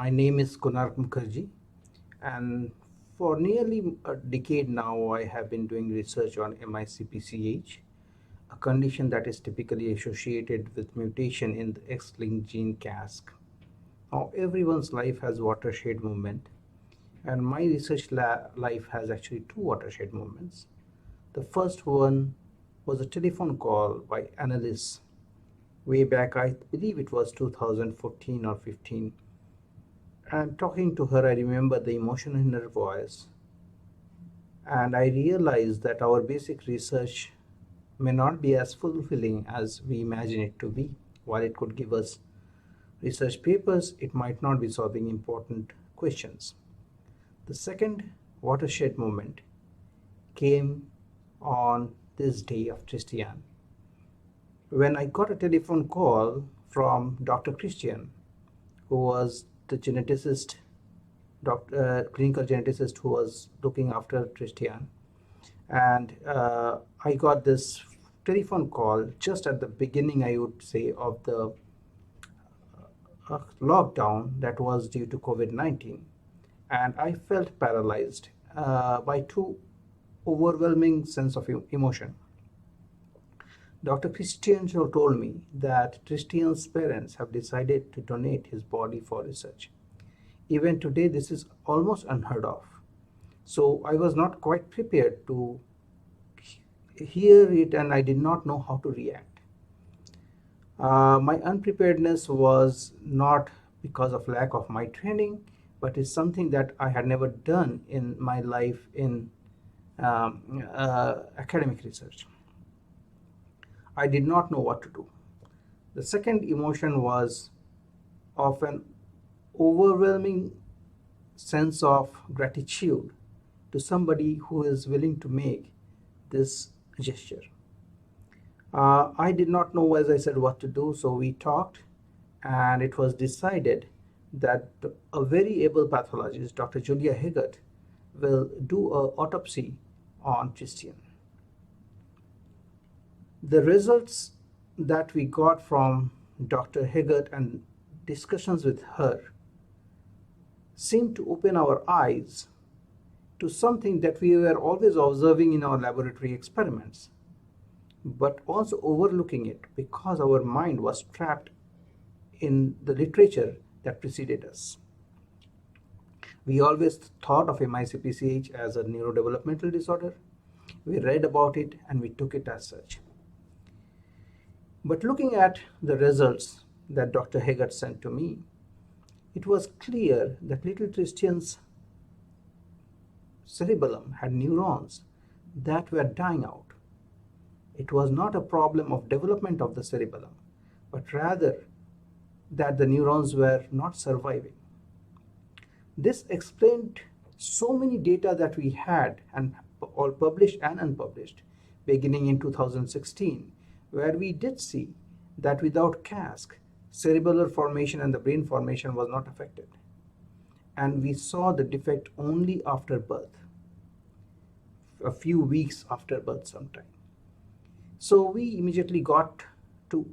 My name is Kunar Mukherjee, and for nearly a decade now, I have been doing research on MICPCH, a condition that is typically associated with mutation in the X-linked gene Cas. Now, everyone's life has watershed movement, and my research life has actually two watershed moments. The first one was a telephone call by analysts way back, I believe it was 2014 or 15. And talking to her, I remember the emotion in her voice, and I realized that our basic research may not be as fulfilling as we imagine it to be. While it could give us research papers, it might not be solving important questions. The second watershed moment came on this day of Tristian, when I got a telephone call from Dr. Tristian, who was the geneticist, clinical geneticist who was looking after Tristian. And I got this telephone call just at the beginning, I would say, of the lockdown that was due to COVID-19. And I felt paralyzed by two overwhelming sense of emotion. Dr. Christian told me that Tristian's parents have decided to donate his body for research. Even today, this is almost unheard of. So I was not quite prepared to hear it, and I did not know how to react. My unpreparedness was not because of lack of my training, but it's something that I had never done in my life in academic research. I did not know what to do. The second emotion was of an overwhelming sense of gratitude to somebody who is willing to make this gesture. I did not know, as I said, what to do, so we talked, and it was decided that a very able pathologist, Dr. Julia Higgett, will do an autopsy on Tristian. The results that we got from Dr. Higgett and discussions with her seemed to open our eyes to something that we were always observing in our laboratory experiments, but also overlooking it because our mind was trapped in the literature that preceded us. We always thought of MICPCH as a neurodevelopmental disorder. We read about it and we took it as such. But looking at the results that Dr. Higgett sent to me, it was clear that little Tristian's cerebellum had neurons that were dying out. It was not a problem of development of the cerebellum, but rather that the neurons were not surviving. This explained so many data that we had, and all published and unpublished, beginning in 2016, where we did see that without Cas, cerebellar formation and the brain formation was not affected. And we saw the defect only after birth, a few weeks after birth sometime. So we immediately got to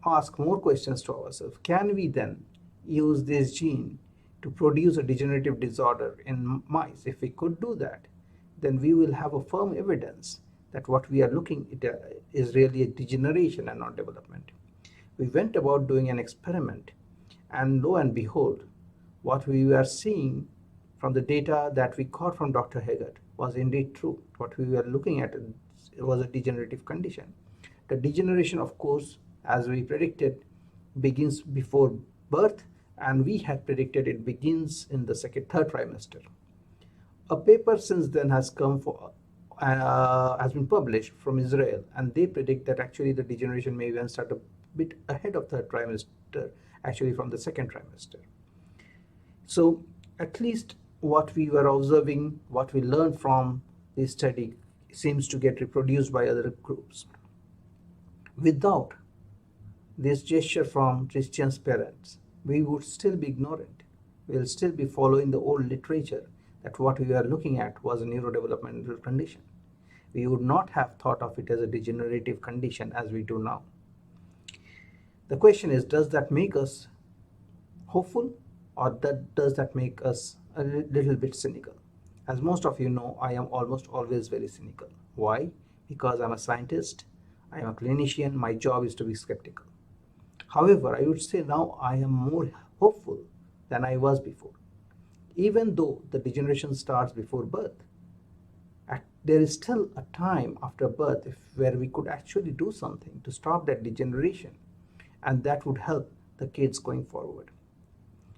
ask more questions to ourselves. Can we then use this gene to produce a degenerative disorder in mice? If we could do that, then we will have a firm evidence that what we are looking at is really a degeneration and not development. We went about doing an experiment, and lo and behold, what we were seeing from the data that we got from Dr. Higgett was indeed true. What we were looking at was a degenerative condition. The degeneration, of course, as we predicted, begins before birth, and we had predicted it begins in the third trimester. A paper since then has come for has been published from Israel, and they predict that actually the degeneration may even start a bit ahead of third trimester, actually from the second trimester. So at least what we were observing, what we learned from this study seems to get reproduced by other groups. Without this gesture from Tristian's parents, we would still be ignorant. We will still be following the old literature that what we were looking at was a neurodevelopmental condition. We would not have thought of it as a degenerative condition as we do now. The question is, does that make us hopeful? Or does that make us a little bit cynical? As most of you know, I am almost always very cynical. Why? Because I'm a scientist, I am a clinician, my job is to be skeptical. However, I would say now I am more hopeful than I was before. Even though the degeneration starts before birth, there is still a time after birth where we could actually do something to stop that degeneration, and that would help the kids going forward.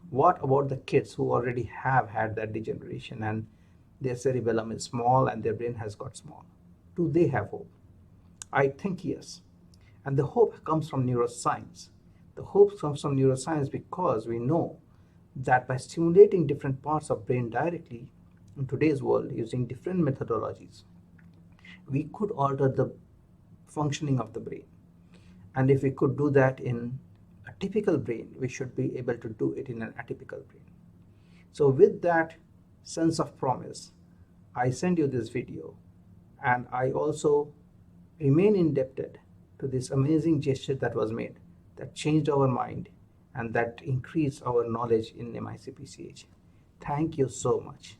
What about the kids who already have had that degeneration and their cerebellum is small and their brain has got small? Do they have hope? I think yes. And the hope comes from neuroscience. The hope comes from neuroscience because we know that by stimulating different parts of brain directly in today's world using different methodologies, we could alter the functioning of the brain. And if we could do that in a typical brain, we should be able to do it in an atypical brain. So with that sense of promise, I send you this video, and I also remain indebted to this amazing gesture that was made, that changed our mind and that increased our knowledge in MICPCH. Thank you so much.